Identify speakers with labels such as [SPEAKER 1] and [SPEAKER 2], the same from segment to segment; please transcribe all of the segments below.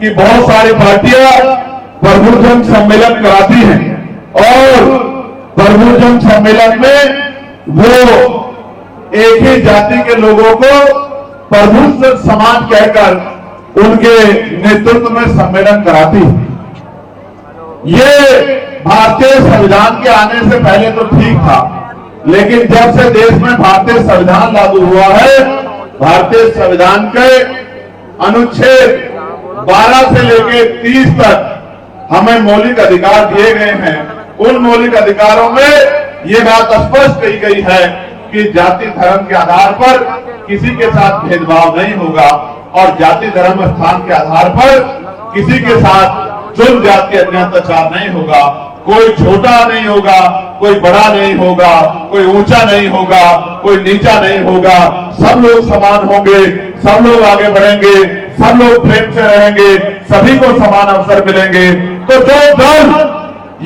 [SPEAKER 1] कि बहुत सारी पार्टियां प्रबुद्धजन सम्मेलन कराती हैं और प्रबुद्धजन सम्मेलन में वो एक ही जाति के लोगों को प्रबुद्ध समाज कहकर उनके नेतृत्व में सम्मेलन कराती है। ये भारतीय संविधान के आने से पहले तो ठीक था, लेकिन जब से देश में भारतीय संविधान लागू हुआ है, भारतीय संविधान के अनुच्छेद 12 से लेकर 30 तक हमें मौलिक अधिकार दिए गए हैं। उन मौलिक अधिकारों में ये बात स्पष्ट कही गई है कि जाति धर्म के आधार पर किसी के साथ भेदभाव नहीं होगा और जाति धर्म स्थान के आधार पर किसी के साथ जुल्म जाति अन्याय अत्याचार नहीं होगा। कोई छोटा नहीं होगा, कोई बड़ा नहीं होगा, कोई ऊंचा नहीं होगा, कोई नीचा नहीं होगा। सब लोग समान होंगे, सब लोग आगे बढ़ेंगे, सब लोग प्रेम से रहेंगे, सभी को समान अवसर मिलेंगे। तो जो दल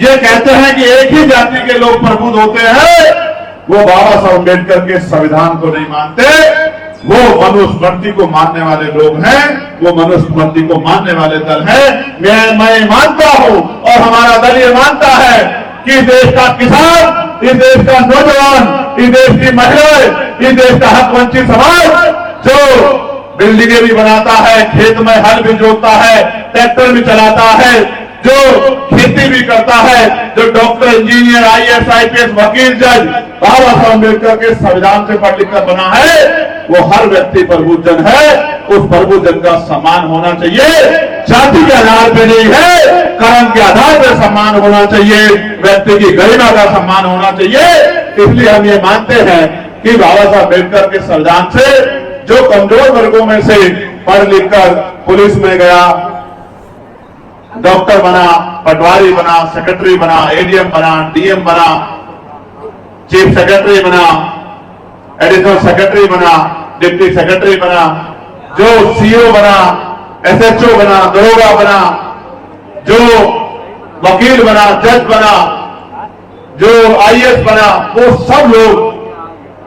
[SPEAKER 1] ये कहते हैं कि एक ही जाति के लोग प्रबुद्ध होते हैं, वो बाबा साहब अम्बेडकर के संविधान को नहीं मानते। वो मनुस्मृति को मानने वाले लोग हैं, वो मनुस्मृति को मानने वाले दल हैं। मैं मानता हूं और हमारा दल ये मानता है कि देश का किसान, इस देश का नौजवान, इस देश की महिलाएं, इस देश का हक वंचित समाज जो बिल्डिंगें भी बनाता है, खेत में हल भी जोतता है, ट्रैक्टर भी चलाता है, जो खेती भी करता है, जो डॉक्टर, इंजीनियर, आईएएस, आईपीएस, वकील, जज बाबा साहब अम्बेडकर के संविधान से पढ़ लिख कर बना है, वो हर व्यक्ति प्रबुद्धजन है। उस प्रबुद्धजन का सम्मान होना चाहिए, जाति के आधार पर नहीं है, कर्म के आधार पर सम्मान होना चाहिए, व्यक्ति की गरिमा का सम्मान होना चाहिए। इसलिए हम ये मानते हैं कि बाबा साहब अम्बेडकर के संविधान से जो कमजोर वर्गों में से पढ़ लिख कर पुलिस में गया, डॉक्टर बना, पटवारी बना, सेक्रेटरी बना, एडीएम बना, डीएम बना, चीफ सेक्रेटरी बना, एडिशनल सेक्रेटरी बना, डिप्टी सेक्रेटरी बना, जो सीओ बना, एसएचओ बना, दरोगा बना, जो वकील बना, जज बना, जो आईएएस बना, वो सब लोग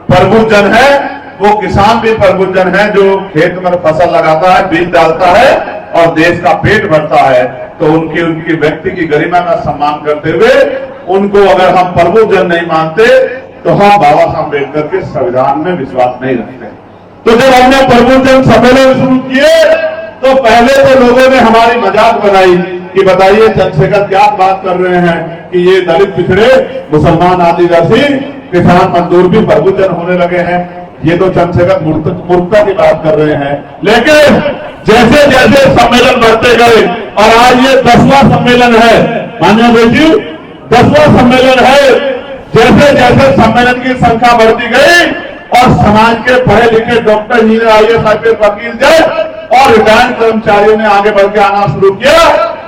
[SPEAKER 1] प्रबुद्धजन है। वो किसान भी प्रबुद्धजन है जो खेत में फसल लगाता है, बीज डालता है और देश का पेट भरता है। तो उनकी व्यक्ति की गरिमा का सम्मान करते हुए उनको अगर हम प्रबुद्धजन नहीं मानते तो हम बाबा साहब अम्बेडकर के संविधान में विश्वास नहीं रखते। तो जब हमने प्रबुद्धजन सम्मेलन शुरू किए तो पहले तो लोगों ने हमारी मजाक बनाई कि बताइए चंद्रशेखर क्या बात कर रहे हैं कि ये दलित, पिछड़े, मुसलमान, आदिवासी, किसान, मजदूर भी प्रबुद्धजन होने लगे हैं। ये तो चंद्रशेखर मूर्खता की बात कर रहे हैं। लेकिन जैसे जैसे सम्मेलन बढ़ते गए और आज ये 10वां सम्मेलन है, माननीय जी 10वां सम्मेलन है, जैसे जैसे सम्मेलन की संख्या बढ़ती गई और समाज के पढ़े लिखे डॉक्टर, इंजीनियर, आईएएस, आईपीएस, वकील, जज और रिटायर्ड कर्मचारियों ने आगे बढ़ के आना शुरू किया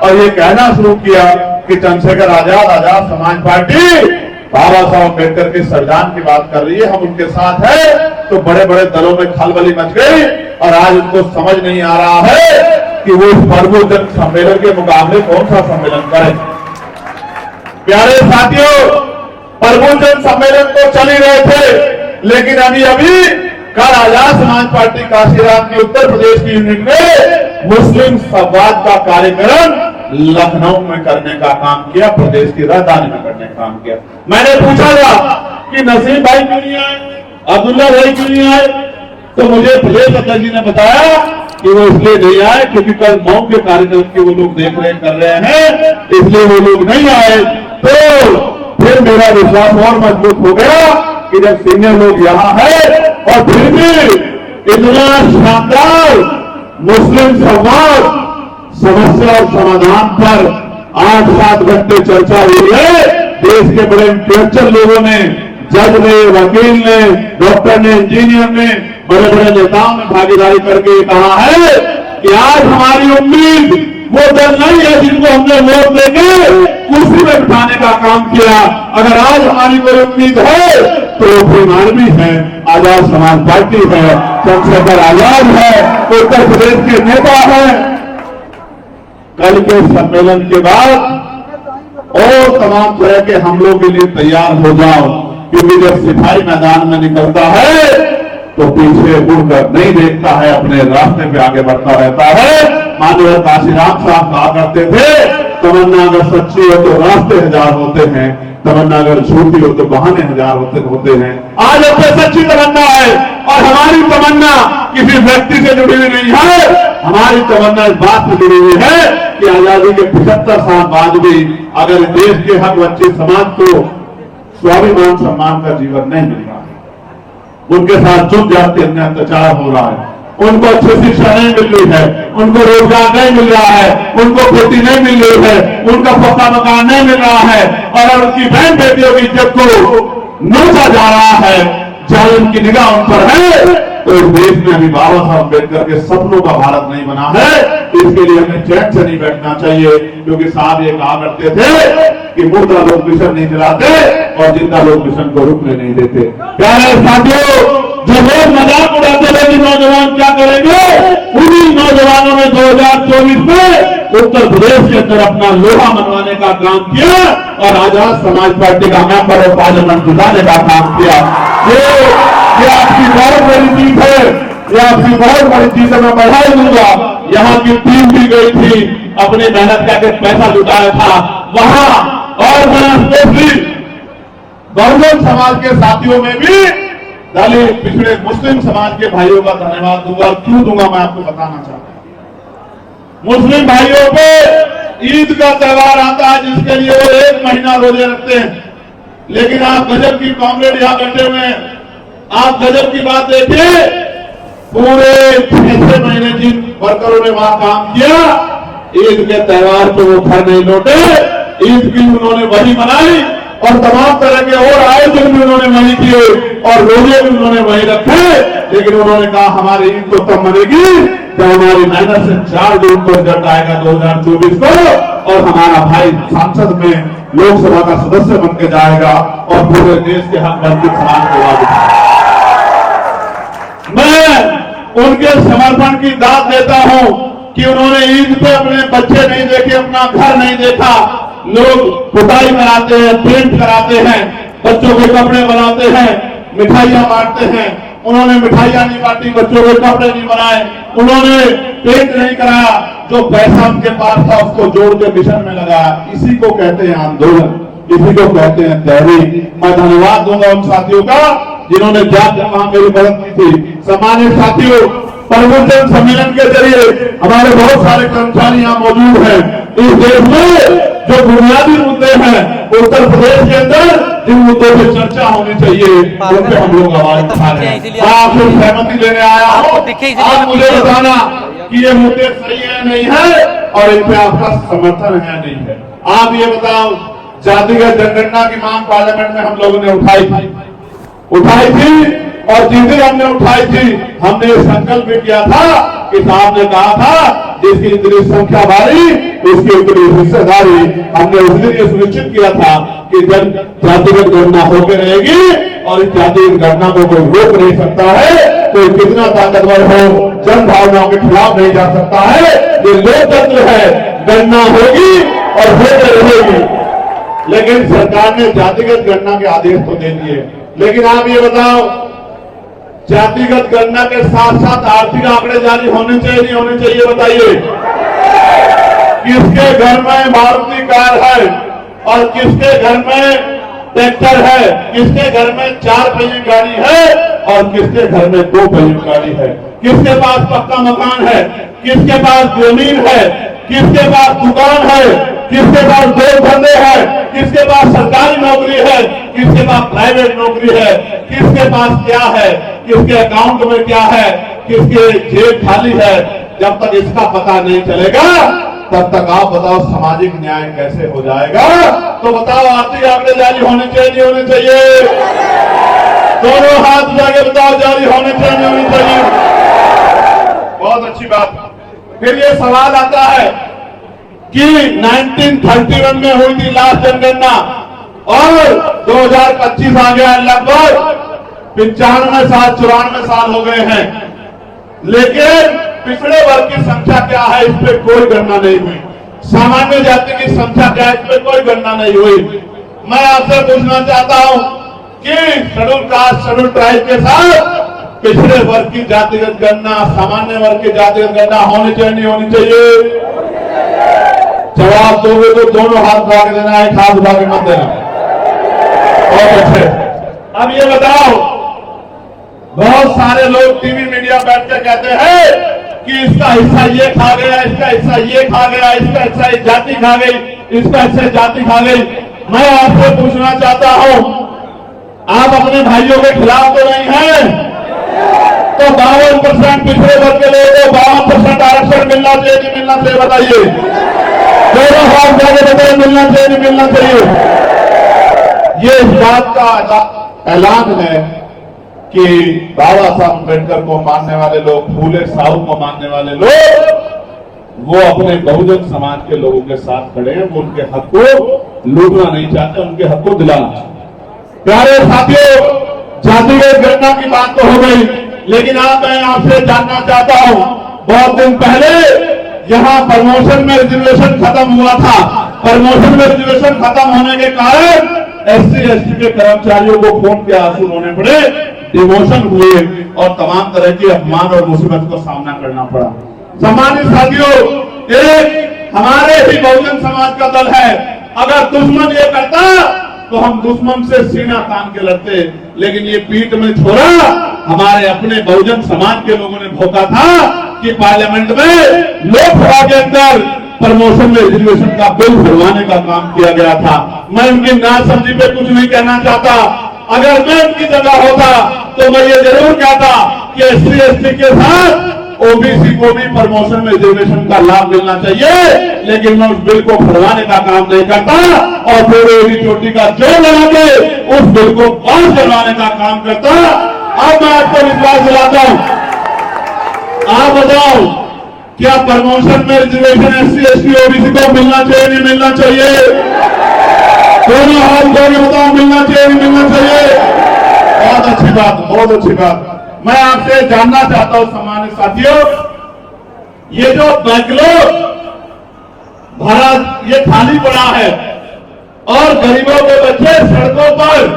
[SPEAKER 1] और ये कहना शुरू किया कि चंद्रशेखर आजाद समाज पार्टी बाबा साहब अम्बेडकर के संविधान की बात कर रही है, हम उनके साथ हैं। तो बड़े बड़े दलों में खलबली मच गई और आज उनको समझ नहीं आ रहा है कि वो इस प्रबुद्धजन सम्मेलन के मुकाबले कौन सा सम्मेलन करें। प्यारे साथियों, प्रबुद्धजन सम्मेलन तो चल ही रहे थे, लेकिन अभी कल आजाद समाज पार्टी काशीराम की उत्तर प्रदेश की यूनिट ने मुस्लिम संवाद का कार्यक्रम लखनऊ में करने का काम किया, प्रदेश की राजधानी में करने का काम किया। मैंने पूछा था कि नसीम भाई क्यों नहीं आए, अब्दुल्ला भाई क्यों नहीं आए, तो मुझे प्रदेश अध्यक्ष जी ने बताया कि वो इसलिए नहीं आए क्योंकि कल मऊ के कार्यक्रम के वो लोग देख रेख कर रहे हैं, इसलिए वो लोग नहीं आए। तो फिर मेरा विश्वास और मजबूत हो गया कि जब सीनियर लोग यहाँ है और फिर भी इतना शानदार मुस्लिम संवाद समस्या और समाधान पर 8-7 घंटे चर्चा हुई है। देश के बड़े इंटेलेक्चुअल लोगों ने, जज ने, वकील ने, डॉक्टर ने, इंजीनियर ने, बड़े बड़े नेताओं ने भागीदारी करके कहा है कि आज हमारी उम्मीद वो दल नहीं है जिनको हमने वोट देके कुर्सी में बिठाने का काम किया। अगर आज हमारी कोई उम्मीद है तो भी है, आजाद समाज पार्टी है, चंद्रशेखर आजाद है, उत्तर प्रदेश के नेता है। कल के सम्मेलन के बाद और तमाम तरह के हमलों के लिए तैयार हो जाओ, क्योंकि जब सिपाही मैदान में निकलता है तो पीछे मुड़कर नहीं देखता है, अपने रास्ते पे आगे बढ़ता रहता है। माननीय काशीराम साहब कहा करते थे, तमन्ना अगर सच्ची हो तो रास्ते हजार होते हैं, तमन्ना अगर झूठी हो तो बहाने हजार होते हैं। आज अपने सच्ची तमन्ना है, और हमारी तमन्ना किसी व्यक्ति से जुड़ी हुई नहीं है। हमारी तमन्ना इस बात से जुड़ी हुई है कि आजादी के 75 साल बाद भी अगर देश के हक वंचित समाज को स्वाभिमान सम्मान का जीवन नहीं मिल रहा है, उनके साथ जुट जाते अन्य अत्याचार हो रहा है, उनको अच्छी शिक्षा नहीं मिल रही है, उनको रोजगार नहीं मिल रहा है, उनको खेती नहीं मिल रही है, उनका पक्का मकान नहीं मिल रहा है, और उनकी बहन बेटियों की इज्जत को नोचा जा रहा है, जालिम की निगाह उन पर है, तो इस देश में अभी बाबा साहब अम्बेडकर के सपनों का भारत नहीं बना है। इसके लिए हमें चैन से नहीं बैठना चाहिए, क्योंकि साहब ये कहा करते थे कि मुर्दा लोग मिशन नहीं चलाते और जिंदा लोग मिशन को रुकने नहीं देते। प्यारे साथियों, जो लोग मजाक उड़ाते थे कि नौजवान क्या करेंगे, उन्हीं नौजवानों ने 2024 में उत्तर प्रदेश के अंदर अपना लोहा मनवाने का काम किया और आजाद समाज पार्टी का मेंबर ऑफ पार्लियामेंट जुटाने का काम किया। ये आपकी बहुत बड़ी चीज है, ये आपकी बहुत बड़ी चीज है, मैं बधाई दूंगा। यहाँ की टीम भी गई थी, अपनी मेहनत करके पैसा जुटाया था वहां, और मैं स्पेशली बहुजन समाज के साथियों में भी दलित पिछड़े मुस्लिम समाज के भाइयों का धन्यवाद दूंगा। क्यों दूंगा मैं आपको बताना चाहता हूं। मुस्लिम भाइयों पे ईद का त्योहार आता है जिसके लिए वो 1 महीना रोजे रखते हैं, लेकिन आप गजब की कॉमरेड यहां बैठे हुए हैं, आप गजब की बात देखिए, पूरे 6 महीने जिन वर्करों ने वहां काम किया, ईद के त्योहार पे वो घर नहीं लौटे, ईद भी उन्होंने वही मनाई और तमाम तरह के और आयोजन भी उन्होंने वही किए और रोजे भी उन्होंने वही रखे। लेकिन उन्होंने कहा हमारी ईद तो तब मनेगी जब हमारी मेहनत से 4 जून को रिजल्ट आएगा 2024 को, और हमारा भाई सांसद में लोकसभा का सदस्य बन के जाएगा और पूरे देश के हक वंचित समाज को वापस। मैं उनके समर्पण की दाद देता हूं कि उन्होंने ईद पे अपने बच्चे नहीं देखे, अपना घर नहीं देखा। लोग पुताई कराते हैं, पेंट कराते हैं, बच्चों के कपड़े बनाते हैं, मिठाइयां बांटते हैं। उन्होंने मिठाइयां नहीं बांटी, बच्चों के कपड़े नहीं बनाए, उन्होंने पेंट नहीं कराया। जो पैसा उनके पास था उसको जोड़ के मिशन में लगाया। इसी को कहते हैं आंदोलन, इसी को कहते हैं तहरीक। मैं धन्यवाद दूंगा उन साथियों का जिन्होंने जाकर वहां मेरी मदद की थी। सम्मानित साथियों, प्रबुद्धजन सम्मेलन के जरिए हमारे बहुत सारे कर्मचारी यहाँ मौजूद हैं। इस देश में जो बुनियादी मुद्दे हैं उत्तर प्रदेश के अंदर, जिन मुद्दों पर चर्चा होनी चाहिए उन पे हम लोग आवाज उठा रहे हैं। आपसे सहमति लेने आया हूँ, आप मुझे बताना कि ये मुद्दे सही है नहीं है और इन पे आपका समर्थन है नहीं है। आप ये बताओ, जातिगत जनगणना की मांग पार्लियामेंट में हम लोगों ने उठाई थी और जिस दिन हमने उठाई थी हमने ये संकल्प भी किया था कि साहब ने कहा था जिसकी इतनी संख्या भारी उसकी इतनी हिस्सेदारी। हमने उस दिन ये सुनिश्चित किया था कि जब जातिगत गणना होकर रहेगी और इस जातिगत गणना को कोई रोक नहीं सकता है, कोई कितना ताकतवर हो जन भावनाओं के खिलाफ नहीं जा सकता है। ये लोकतंत्र है, गणना होगी और होकर रहेगी। लेकिन सरकार ने जातिगत गणना के आदेश तो दे दिए, लेकिन आप ये बताओ, जातिगत गणना के साथ साथ आर्थिक आंकड़े जारी होने चाहिए नहीं होने चाहिए, बताइए। किसके घर में मारुति कार है और किसके घर में ट्रैक्टर है, किसके घर में 4 पहिए गाड़ी है और किसके घर में 2 पहिए गाड़ी है, किसके पास पक्का मकान है, किसके पास जमीन है, किसके पास दुकान है, किसके पास 2 धंधे हैं, किसके पास सरकारी नौकरी है, किसके पास प्राइवेट नौकरी है, किसके पास क्या है, किसके अकाउंट में क्या है, किसके जेब खाली है। जब तक इसका पता नहीं चलेगा तब तक आप बताओ सामाजिक न्याय कैसे हो जाएगा। तो बताओ, आर्थिक आंकड़े जारी होने चाहिए नहीं होने चाहिए? दोनों हाथ जाके बताओ, जारी होने चाहिए नहीं होने चाहिए? बहुत अच्छी बात। फिर ये सवाल आता है कि 1931 में हुई थी लास्ट जनगणना और 2025 आ गया, लगभग 95 साल 94 साल हो गए हैं, लेकिन पिछड़े वर्ग की संख्या क्या है इस पे कोई गणना नहीं हुई। सामान्य जाति की संख्या क्या है इस पे कोई गणना नहीं हुई। मैं आपसे पूछना चाहता हूं कि शेड्यूल कास्ट शेड्यूल ट्राइब के साथ पिछड़े वर्ग की जातिगत गणना, सामान्य वर्ग की जातिगत गणना होनी चाहिए नहीं होनी चाहिए? जवाब दोगे तो दोनों हाथ उठा के देना, एक हाथ उठा के मत देना। बहुत अच्छे। अब ये बताओ, बहुत सारे लोग टीवी मीडिया बैठ कर कहते हैं कि इसका हिस्सा ये खा गया, इसका हिस्सा ये खा गया, इसका हिस्सा ये जाति खा गई, इसका हिस्सा जाति खा गई। मैं आपसे पूछना चाहता हूं, आप अपने भाइयों के खिलाफ तो नहीं हैं? तो 52% पिछड़े वर्ग के लोगों को 52% आरक्षण मिलना चाहिए नहीं मिलना चाहिए? बताइए। दोनों हाथ जाके बताइए, मिलना चाहिए नहीं मिलना चाहिए? ये इस बात का ऐलान है कि बाबा साहब अम्बेडकर को मानने वाले लोग, फूले साहू को मानने वाले लोग, वो अपने बहुजन समाज के लोगों के साथ खड़े हैं। वो उनके हक को लूटना नहीं चाहते, उनके हक को दिलाना चाहते। प्यारे साथियों, जातिगत गणना की बात तो हो गई, लेकिन मैं आपसे जानना चाहता हूं, बहुत दिन पहले यहां प्रमोशन में रिजर्वेशन खत्म हुआ था। प्रमोशन में रिजर्वेशन खत्म होने के कारण SC/ST के कर्मचारियों को खून के आंसू रोने पड़े, डिमोशन हुए और तमाम तरह की अपमान और मुसीबत का सामना करना पड़ा। सम्मानित साथियों, एक हमारे ही बहुजन समाज का दल है, अगर दुश्मन ये करता तो हम दुश्मन से सीना तान के लड़ते, लेकिन ये पीठ में छोड़ा हमारे अपने बहुजन समाज के लोगों ने भोंका था कि पार्लियामेंट में, लोकसभा के अंदर प्रमोशन में रिजर्वेशन का बिल भरवाने का काम किया गया था। मैं उनकी नासमझी पे कुछ नहीं कहना चाहता। अगर मैं उनकी जगह होता तो मैं ये जरूर कहता कि SC/ST के साथ OBC को भी प्रमोशन में रिजर्वेशन का लाभ मिलना चाहिए, लेकिन मैं उस बिल को भरवाने का काम नहीं करता और फिर एड़ी चोटी का जोर लगा के उस बिल को पास करवाने का काम करता। अब मैं आपको विश्वास दिलाता हूं, आप बताओ, क्या प्रमोशन में रिजर्वेशन SC/ST OBC को मिलना चाहिए नहीं मिलना चाहिए? दोनों हाथ जोड़ के बताओ, मिलना चाहिए नहीं मिलना चाहिए? बहुत अच्छी बात, बहुत अच्छी बात। मैं आपसे जानना चाहता हूं सम्मानित साथियों, ये जो बैंगलोर भारत ये खाली पड़ा है और गरीबों के बच्चे सड़कों पर,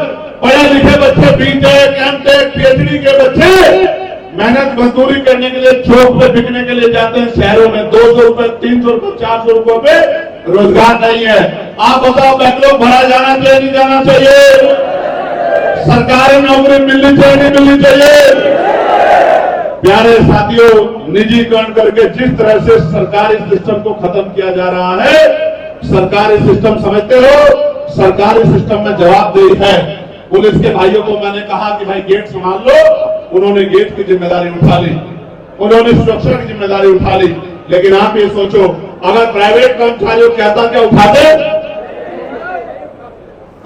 [SPEAKER 1] पढ़े लिखे बच्चे, BTech, MTech, PhD के बच्चे मेहनत मजदूरी करने के लिए चौक पे बिकने के लिए जाते हैं शहरों में। 200 रुपए, 300 रुपए, 400 रुपए पे रोजगार नहीं है। आप बताओ, बैंगलोर भरा जाना चाहिए नहीं जाना चाहिए? सरकारी नौकरी मिलनी चाहिए नहीं मिलनी चाहिए? प्यारे साथियों, निजीकरण करके जिस तरह से सरकारी सिस्टम को खत्म किया जा रहा है, सरकारी सिस्टम समझते हो, सरकारी सिस्टम में जवाबदेही है। पुलिस के भाइयों को मैंने कहा कि भाई गेट संभाल लो, उन्होंने गेट की जिम्मेदारी उठा ली, उन्होंने सुरक्षा की जिम्मेदारी उठा ली। लेकिन आप ये सोचो, अगर प्राइवेट कर्मचारियों कहता क्या उठाते?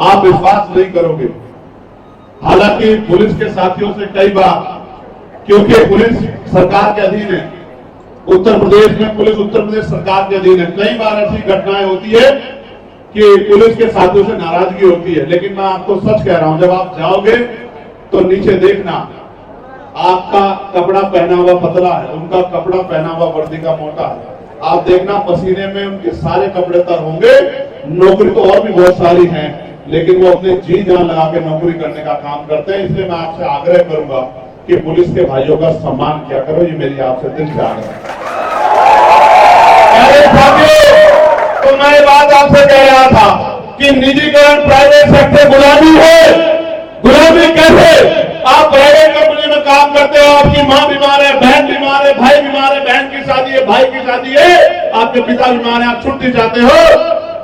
[SPEAKER 1] आप विश्वास नहीं करोगे। हालांकि पुलिस के साथियों से कई बार, क्योंकि पुलिस सरकार के अधीन है, उत्तर प्रदेश में पुलिस उत्तर प्रदेश सरकार के अधीन है, कई बार ऐसी घटनाएं होती है कि पुलिस के साथियों से नाराजगी होती है। लेकिन मैं आपको सच कह रहा हूं, जब आप जाओगे तो नीचे देखना, आपका कपड़ा पहना हुआ पतला है, उनका कपड़ा पहना हुआ वर्दी का मोटा है। आप देखना पसीने में उनके सारे कपड़े तर होंगे। नौकरी तो और भी बहुत सारी है, लेकिन वो अपने जी जान लगा के नौकरी करने का काम करते हैं। इसलिए मैं आपसे आग्रह करूंगा कि पुलिस के भाइयों का सम्मान किया करो, ये मेरी आपसे दिल से आग्रह है। तो मैं ये बात आपसे कह रहा था कि निजीकरण, प्राइवेट सेक्टर गुलामी है। गुलामी कैसे? आप प्राइवेट कंपनी में काम करते हो, आपकी माँ बीमार है, बहन बीमार है, भाई बीमार है, बहन की शादी है, भाई की शादी है, आपके पिता बीमार है, आप छुट्टी चाहते हो,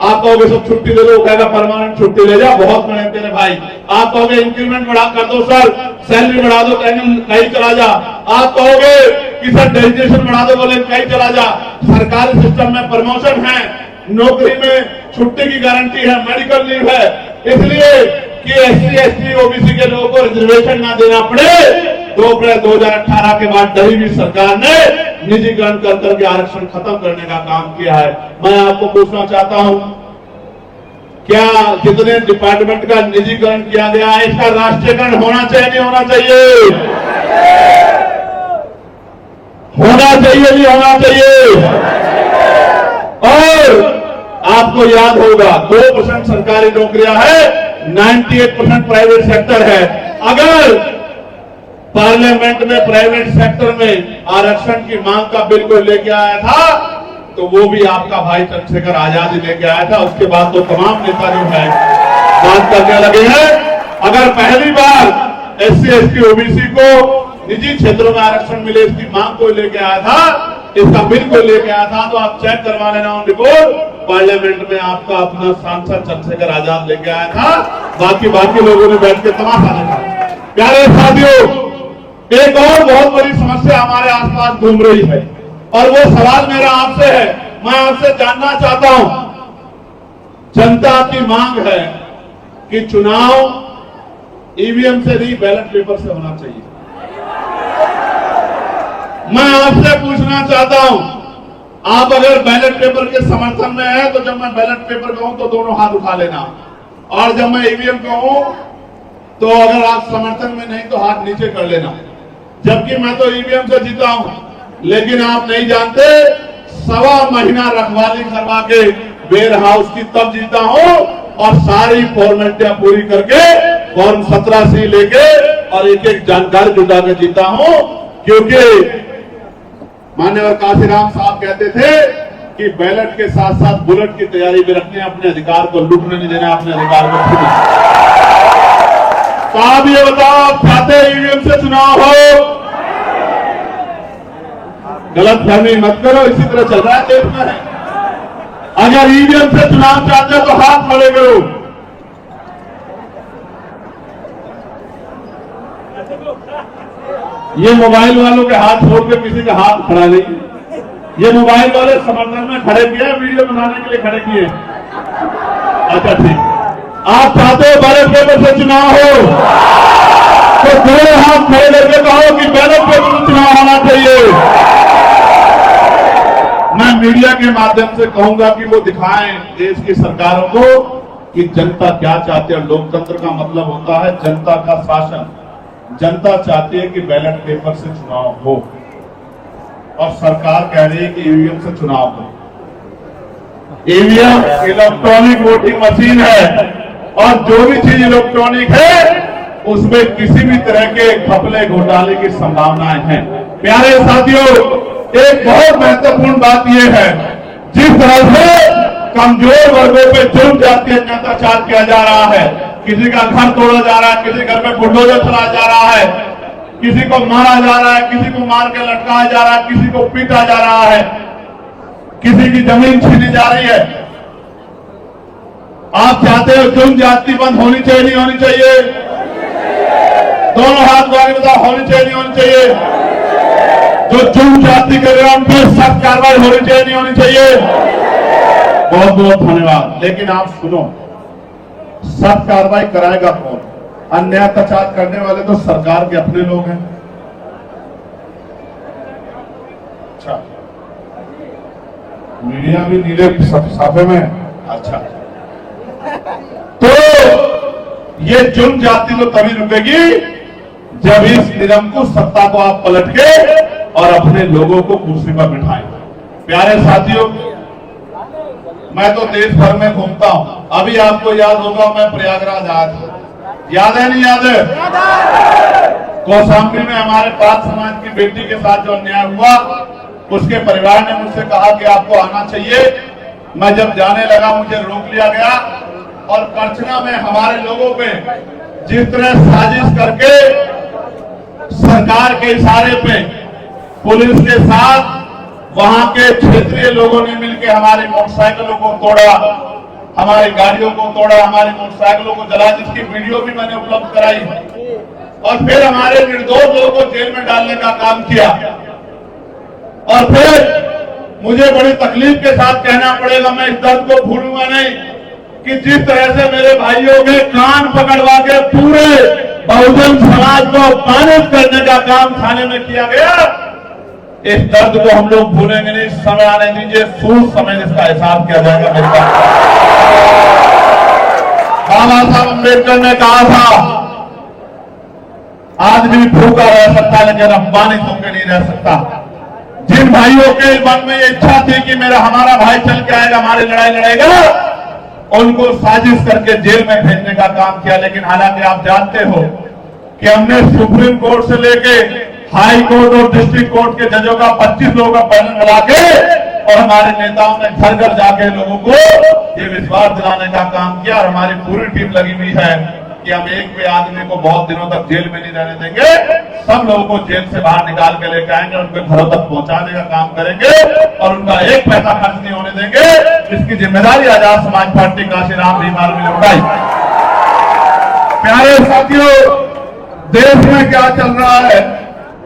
[SPEAKER 1] आप कहोगे सब छुट्टी दे दो, कहेगा परमानेंट छुट्टी ले जा, बहुत बड़े तेरे भाई। आप कहोगे इंक्रीमेंट बढ़ा कर दो सर, सैलरी बढ़ा दो, कहीं चला जा। आप कहोगे कि सर डेजिग्नेशन बढ़ा दो, बोले कहीं चला जा। सरकारी सिस्टम में प्रमोशन है, नौकरी में छुट्टी की गारंटी है, मेडिकल लीव है, इसलिए कि SC/ST OBC के लोगों को रिजर्वेशन ना देना पड़े। 2 अप्रैल 2018 के बाद दही भी सरकार ने निजीकरण कर करके आरक्षण खत्म करने का काम किया है। मैं आपको पूछना चाहता हूं, क्या जितने डिपार्टमेंट का निजीकरण किया गया है, इसका राष्ट्रीयकरण होना चाहिए नहीं होना चाहिए? होना चाहिए नहीं होना चाहिए? और आपको याद होगा 2% सरकारी नौकरियां है, 98% प्राइवेट सेक्टर है। अगर पार्लियामेंट में प्राइवेट सेक्टर में आरक्षण की मांग का बिल को लेके आया था, तो वो भी आपका भाई चंद्रशेखर आजाद ही लेके आया था। उसके बाद तो तमाम नेता जो है बात करने लगे हैं। अगर पहली बार SC ST OBC को निजी क्षेत्रों में आरक्षण मिले इसकी मांग को लेके आया था, इसका बिल को लेके आया था, तो आप चेक करवा लेना ऑन रिपोर्ट। पार्लियामेंट में आपका अपना सांसद चंद्रशेखर आजाद लेके आया था, बाकी लोगों ने बैठ के तमाशा देखा। प्यारे साथियों, एक और बहुत बड़ी समस्या हमारे आसपास घूम रही है और वो सवाल मेरा आपसे है। मैं आपसे जानना चाहता हूं, जनता की मांग है कि चुनाव EVM से नहीं बैलेट पेपर से होना चाहिए। मैं आपसे पूछना चाहता हूं, आप अगर बैलेट पेपर के समर्थन में हैं तो जब मैं बैलेट पेपर कहूं तो दोनों हाथ उठा लेना, और जब मैं EVM कहूं तो अगर आप समर्थन में नहीं तो हाथ नीचे कर लेना। जबकि मैं तो EVM से जीता हूं, लेकिन आप नहीं जानते, 1.25 महीना रखवाली करवा के वेयर हाउस की तब जीता हूं और सारी फॉर्मेलिटियां पूरी करके फॉर्म 17 से लेके और एक जानकारी जुटा के जीता हूं। क्योंकि मान्यवर काशीराम साहब कहते थे कि बैलेट के साथ साथ बुलेट की तैयारी भी रखने, अपने अधिकार को लूटने नहीं देना, अपने अधिकार को छीनना। तो आप ये बताओ, आप चाहते EVM से चुनाव हो? गलत फहमी मत करो, इसी तरह चल रहा है देश में। अगर EVM से चुनाव चाहते हो तो हाथ खड़े करो। ये मोबाइल वालों के हाथ छोड़ के किसी का हाथ खड़ा नहीं। ये मोबाइल वाले समर्थन में खड़े किए, वीडियो बनाने के लिए खड़े किए। अच्छा ठीक, आप चाहते हो बैलेट पेपर से चुनाव हो तो दोनों हाथ खड़े करके कहो कि बैलेट पेपर से चुनाव होना चाहिए। मैं मीडिया के माध्यम से कहूंगा कि वो दिखाएं देश की सरकारों को कि जनता क्या चाहती है। लोकतंत्र का मतलब होता है जनता का शासन। जनता चाहती है कि बैलेट पेपर से चुनाव हो और सरकार कह रही है कि EVM से चुनाव हो। EVM इलेक्ट्रॉनिक वोटिंग मशीन है और जो भी चीज इलेक्ट्रॉनिक है उसमें किसी भी तरह के घपले घोटाले की संभावनाएं हैं। प्यारे साथियों, एक बहुत महत्वपूर्ण बात यह है, जिस तरह से कमजोर वर्गों पे जुल्म जातीय अत्याचार किया जा रहा है, किसी का घर तोड़ा जा रहा है, किसी घर में बुलडोजर चलाया जा रहा है, किसी को मारा जा रहा है, किसी को मार के लटकाया जा रहा है, किसी को पीटा जा रहा है, किसी की जमीन छीनी जा रही है। आप चाहते हो जुल्म जाति बंद होनी चाहिए, नहीं होनी चाहिए? दोनों हाथ वाले बताओ, होनी चाहिए, नहीं होनी चाहिए? जो जुल्म जाति कर रहे हैं उन पर सख्त कार्रवाई होनी चाहिए, नहीं होनी चाहिए? बहुत बहुत धन्यवाद। लेकिन आप सुनो, सख्त कार्रवाई कराएगा कौन? अन्याय अत्याचार करने वाले तो सरकार के अपने लोग हैं। अच्छा, मीडिया भी नीले साफे में। अच्छा, तो ये जुल्म जाति तो तभी रुकेगी जब इस निरंकुश सत्ता को आप पलट के और अपने लोगों को कुर्सी पर बिठाएं। प्यारे साथियों, मैं तो देश भर में घूमता हूं। अभी आपको याद होगा मैं प्रयागराज आया था, याद है नहीं याद है? कौशाम्बी में हमारे पाक समाज की बेटी के साथ जो अन्याय हुआ, उसके परिवार ने मुझसे कहा कि आपको आना चाहिए। मैं जब जाने लगा मुझे रोक लिया गया और करछना में हमारे लोगों पे जिस तरह साजिश करके सरकार के इशारे पे पुलिस के साथ वहां के क्षेत्रीय लोगों ने मिलकर हमारी मोटरसाइकिलों को तोड़ा, हमारी गाड़ियों को तोड़ा, हमारी मोटरसाइकिलों को जला, जिसकी वीडियो भी मैंने उपलब्ध कराई और फिर हमारे निर्दोष लोगों को जेल में डालने का काम किया। और फिर मुझे बड़ी तकलीफ के साथ कहना पड़ेगा, मैं इस दर्द को भूलूंगा नहीं कि जिस तरह से मेरे भाइयों के कान पकड़वा के पूरे बहुजन समाज को पानित करने का काम थाने में किया गया, इस दर्द को हम लोग भूलेंगे नहीं। समय आने दीजिए, सूद समय इसका एहसास किया जाएगा। मेरे बाबा साहब अम्बेडकर ने कहा था, आदमी भूखा रह सकता है लेकिन अपमानित होकर नहीं रह सकता। जिन भाइयों के मन में ये इच्छा थी कि हमारा भाई चल के आएगा, हमारी लड़ाई लड़ेगा, उनको साजिश करके जेल में भेजने का काम किया। लेकिन हालांकि आप जानते हो कि हमने सुप्रीम कोर्ट से लेके हाई कोर्ट और डिस्ट्रिक्ट कोर्ट के जजों का 25 लोगों का पैनल मिला के और हमारे नेताओं ने घर घर जाके लोगों को ये विश्वास दिलाने का काम किया। और हमारी पूरी टीम लगी हुई है कि हम एक भी आदमी को बहुत दिनों तक जेल में नहीं रहने देंगे, सब लोगों को जेल से बाहर निकाल के लेके आएंगे, उनके घरों तक पहुंचाने का काम करेंगे और उनका एक पैसा खर्च नहीं होने देंगे। इसकी जिम्मेदारी आजाद समाज पार्टी काशीराम भीमाल ने उठाई। प्यारे साथियों, देश में क्या चल रहा है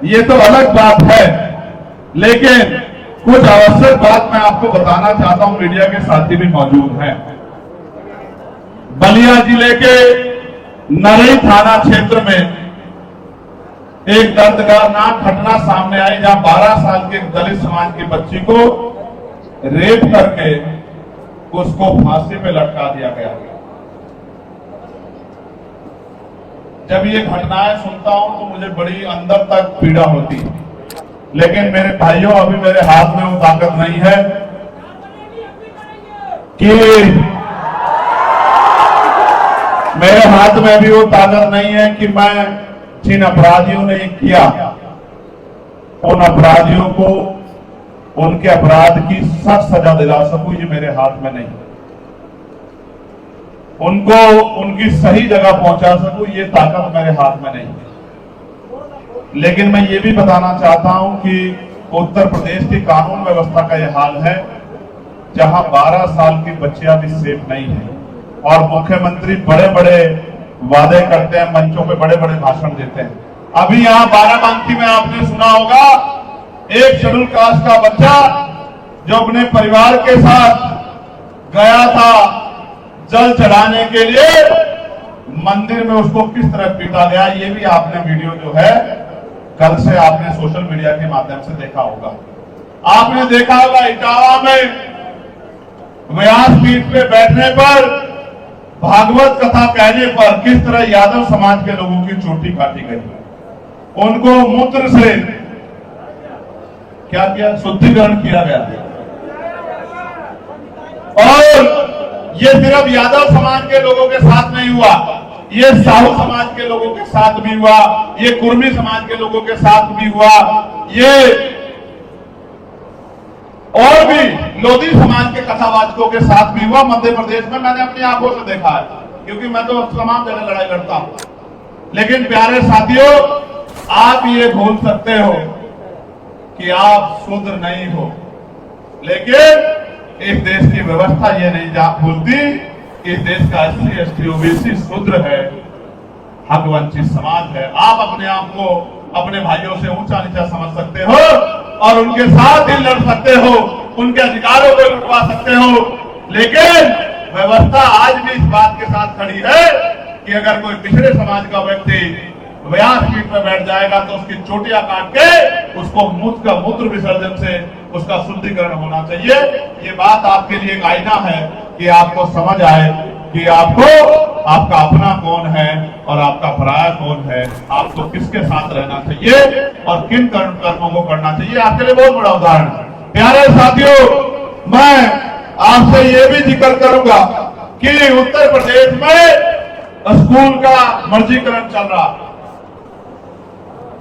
[SPEAKER 1] ये तो अलग बात है, लेकिन कुछ आवश्यक बात मैं आपको बताना चाहता हूं। मीडिया के साथी भी मौजूद हैं। बलिया जिले के नरई थाना क्षेत्र में एक दर्दनाक घटना सामने आई, जहां 12 साल के दलित समाज की बच्ची को रेप करके उसको फांसी पे लटका दिया गया। जब ये घटनाएं सुनता हूं तो मुझे बड़ी अंदर तक पीड़ा होती है, लेकिन मेरे भाइयों अभी मेरे हाथ में वो ताकत नहीं है कि मेरे हाथ में भी वो ताकत नहीं है कि मैं जिन अपराधियों ने किया उन अपराधियों को उनके अपराध की सख्त सजा दिला सकूं, ये मेरे हाथ में नहीं। उनको उनकी सही जगह पहुंचा सकूं, ये ताकत मेरे हाथ में नहीं। लेकिन मैं ये भी बताना चाहता हूं कि उत्तर प्रदेश की कानून व्यवस्था का यह हाल है जहां 12 साल की बच्चियां भी सेफ नहीं है और मुख्यमंत्री बड़े बड़े वादे करते हैं, मंचों पे बड़े बड़े भाषण देते हैं। अभी यहां बाराबंकी में आपने सुना होगा, एक शेड्यूल कास्ट का बच्चा जो अपने परिवार के साथ गया था जल चढ़ाने के लिए, मंदिर में उसको किस तरह पीटा गया, ये भी आपने वीडियो जो है कल से आपने सोशल मीडिया के माध्यम से देखा होगा। आपने देखा होगा इटावा में व्यासपीठ पे बैठने पर, भागवत कथा कहने पर किस तरह यादव समाज के लोगों की चोटी काटी गई। उनको मूत्र से क्या किया, शुद्धिकरण किया गया। और ये सिर्फ यादव समाज के लोगों के साथ नहीं हुआ, ये साहू समाज के लोगों के साथ भी हुआ, ये कुर्मी समाज के लोगों के साथ भी हुआ, ये और भी लोधी समाज के कथावाचकों के साथ भी हुआ। मध्य प्रदेश में मैंने अपनी आंखों से देखा है, क्योंकि मैं तो तमाम जगह लड़ाई लड़ता हूं। लेकिन प्यारे साथियों, आप ये भूल सकते हो कि आप शूद्र नहीं हो, लेकिन इस देश की व्यवस्था ये नहीं भूलती कि इस देश का SC ST OBC शूद्र है, हक वंचित समाज है। आप अपने आप को अपने भाइयों से ऊंचा नीचा समझ सकते हो और उनके साथ ही लड़ सकते हो, उनके अधिकारों को लुटवा सकते हो, लेकिन व्यवस्था आज भी इस बात के साथ खड़ी है कि अगर कोई पिछड़े समाज का व्यक्ति व्यासपीठ पर बैठ जाएगा तो उसकी चोटियां काट के उसको मूत्र विसर्जन से उसका शुद्धिकरण होना चाहिए। ये बात आपके लिए एक आईना है कि आपको समझ आए कि आपको आपका अपना कौन है और आपका पराया कौन है, आपको किसके साथ रहना चाहिए और किन कर्मों को करना चाहिए। आपके लिए बहुत बड़ा उदाहरण है। प्यारे साथियों, मैं आपसे ये भी जिक्र करूंगा कि उत्तर प्रदेश में स्कूल का मर्जीकरण चल रहा।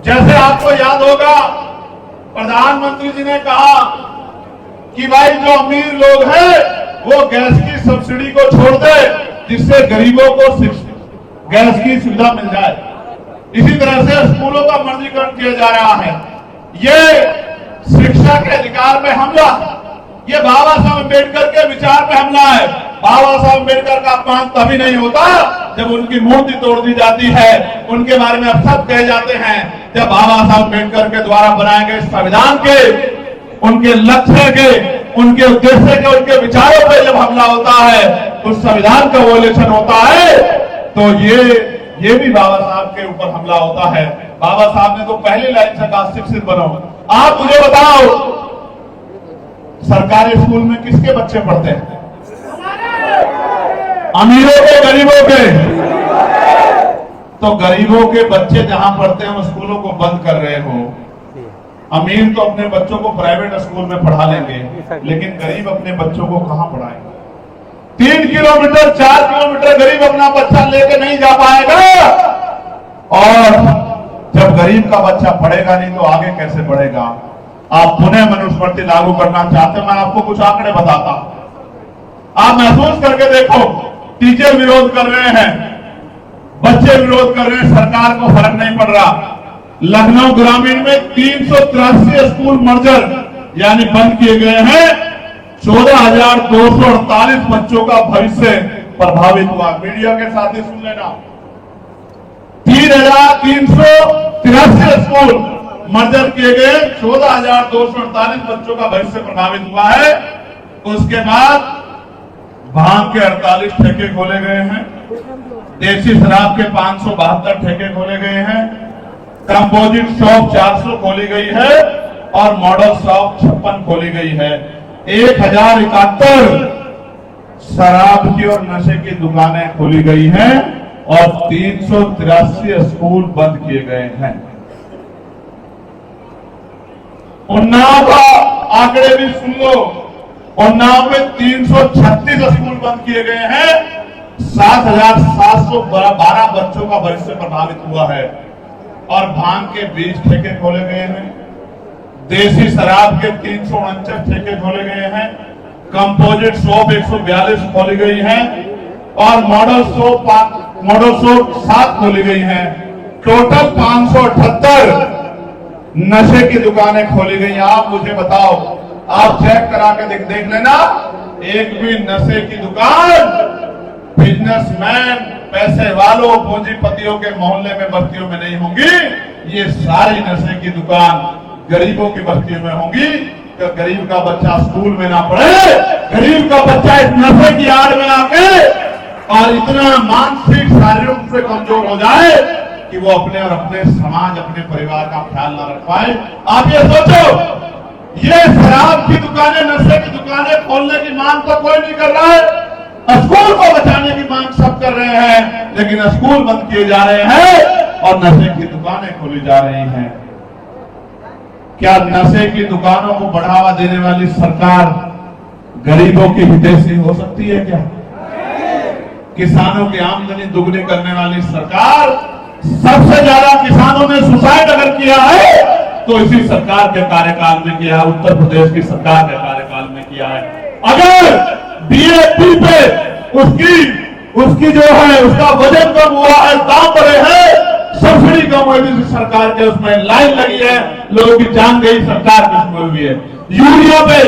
[SPEAKER 1] जैसे आपको याद होगा, प्रधानमंत्री जी ने कहा कि भाई जो अमीर लोग हैं वो गैस की सब्सिडी को छोड़ दे, जिससे गरीबों को गैस की सुविधा मिल जाए। इसी तरह से स्कूलों का मर्जीकरण किया जा रहा है। ये शिक्षा के अधिकार में हमला, ये बाबा साहब अम्बेडकर के विचार पे हमला है। बाबा साहब अम्बेडकर का अपमान तभी नहीं होता जब उनकी मूर्ति तोड़ दी जाती है, उनके बारे में अब सब कहे जाते हैं। जब बाबा साहब अम्बेडकर के द्वारा बनाए गए संविधान के, उनके लक्ष्य के, उनके उद्देश्य के, उनके विचारों पर जब हमला होता है, उस संविधान का वोलेशन होता है, तो ये भी बाबा साहब के ऊपर हमला होता है। बाबा साहब ने तो पहली लाइन से कहा शिक्षित बनो। आप मुझे बताओ, सरकारी स्कूल में किसके बच्चे पढ़ते हैं? अमीरों के, गरीबों के? तो गरीबों के बच्चे जहां पढ़ते हैं वो स्कूलों को बंद कर रहे हो। अमीर तो अपने बच्चों को प्राइवेट स्कूल में पढ़ा लेंगे, लेकिन गरीब अपने बच्चों को कहां पढ़ाएंगे? 3 किलोमीटर 4 किलोमीटर गरीब अपना बच्चा लेके नहीं जा पाएगा। और जब गरीब का बच्चा पढ़ेगा नहीं तो आगे कैसे बढ़ेगा। आप पुनः मनुस्मृति लागू करना चाहते हैं, मैं आपको कुछ आंकड़े बताता हूं, आप महसूस करके देखो। टीचर विरोध कर रहे हैं, बच्चे विरोध कर रहे हैं, सरकार को फर्क नहीं पड़ रहा। लखनऊ ग्रामीण में 383 स्कूल मर्जर यानी बंद किए गए हैं। 14,248 बच्चों का भविष्य प्रभावित हुआ। मीडिया के साथ ही सुन लेना, 3,383 स्कूल मर्जर किए गए, 14,248 बच्चों का भविष्य प्रभावित हुआ है। उसके बाद भांग के 48 ठेके खोले गए हैं, देसी शराब के 572 ठेके खोले गए हैं, कंपोजिट शॉप 400 खोली गई है और मॉडल शॉप 56 खोली गई है। 1071 शराब की और नशे की दुकानें खोली गई हैं और 383 स्कूल बंद किए गए हैं। उन्नाव का आंकड़े भी सुन लो, उन्नाव में 336 स्कूल बंद किए गए हैं, 7,712 बच्चों का भविष्य प्रभावित हुआ है और भांग के 20 ठेके खोले गए हैं, देसी शराब के 349 ठेके खोले गए हैं, कंपोजिट शॉप 142 खोली गई है और मॉडल शॉप 7 खोली गई हैं। टोटल 578 नशे की दुकानें खोली गई। आप मुझे बताओ, आप चेक करा के देख लेना, एक भी नशे की दुकान बिजनेसमैन, पैसे वालों, पूंजीपतियों के मोहल्ले में बस्तियों में नहीं होंगी। ये सारी नशे की दुकान गरीबों की बस्तियों में होंगी। तो गरीब का बच्चा स्कूल में ना पढ़े, गरीब का बच्चा इस नशे की आड़ में आके और इतना मानसिक शारीरिक रूप से कमजोर हो जाए कि वो अपने और अपने समाज, अपने परिवार का ख्याल ना रख पाए। आप ये सोचो, ये शराब की दुकानें, नशे की दुकानें खोलने की मांग तो कोई नहीं कर रहा है, स्कूल को बचाने की मांग सब कर रहे हैं, लेकिन स्कूल बंद किए जा रहे हैं और नशे की दुकानें खोली जा रही हैं। क्या नशे की दुकानों को बढ़ावा देने वाली सरकार गरीबों की हितैषी हो सकती है क्या? किसानों की आमदनी दुगनी करने वाली सरकार, सबसे ज्यादा किसानों ने सुसाइड अगर किया है तो इसी सरकार के कार्यकाल में किया है, उत्तर प्रदेश की सरकार के कार्यकाल में किया है। अगर DAP पे उसकी जो है उसका वजन कम हुआ है, दाम बढ़े हैं, सब्सिडी कम हुई थी सरकार के, उसमें लाइन लगी है, लोगों की जान गई, सरकार किसमें हुई है। यूरिया पे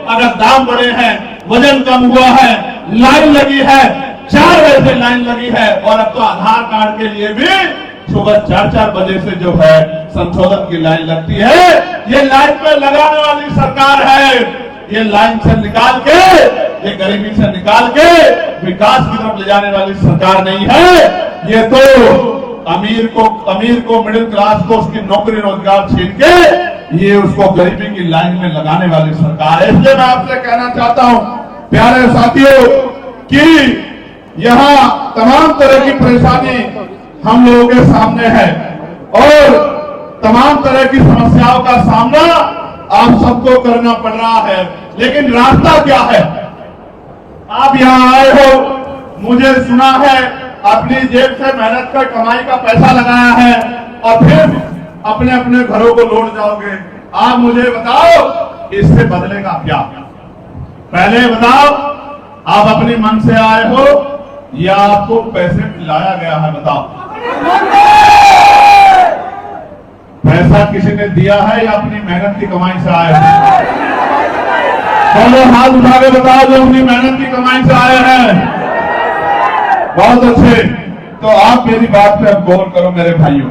[SPEAKER 1] अगर दाम बढ़े हैं, वजन कम हुआ है, लाइन लगी है, 4 बजे से लाइन लगी है और अब तो आधार कार्ड के लिए भी सुबह 4-4 बजे से जो है संशोधन की लाइन लगती है। ये लाइन में लगाने वाली सरकार है। ये लाइन से निकाल के, ये गरीबी से निकाल के विकास की तरफ ले जाने वाली सरकार नहीं है। ये तो अमीर को मिडिल क्लास को उसकी नौकरी रोजगार छीन के ये उसको गरीबी की लाइन में लगाने वाली सरकार है। इसलिए मैं आपसे कहना चाहता हूं प्यारे साथियों कि यहाँ तमाम तरह की परेशानी हम लोगों के सामने है और तमाम तरह की समस्याओं का सामना आप सबको करना पड़ रहा है, लेकिन रास्ता क्या है? आप यहाँ आए हो, मुझे सुना है अपनी जेब से मेहनत का कमाई का पैसा लगाया है और फिर अपने अपने घरों को लौट जाओगे। आप मुझे बताओ इससे बदलेगा क्या? पहले बताओ, आप अपनी मन से आए हो या आपको पैसे लाया गया है? बताओ, पैसा किसी ने दिया है या अपनी मेहनत की कमाई से आए हो? चलो हाथ उठा के बताओ जो अपनी मेहनत की कमाई से आए हैं। बहुत अच्छे, तो आप मेरी बात पे अब गौर करो मेरे भाइयों।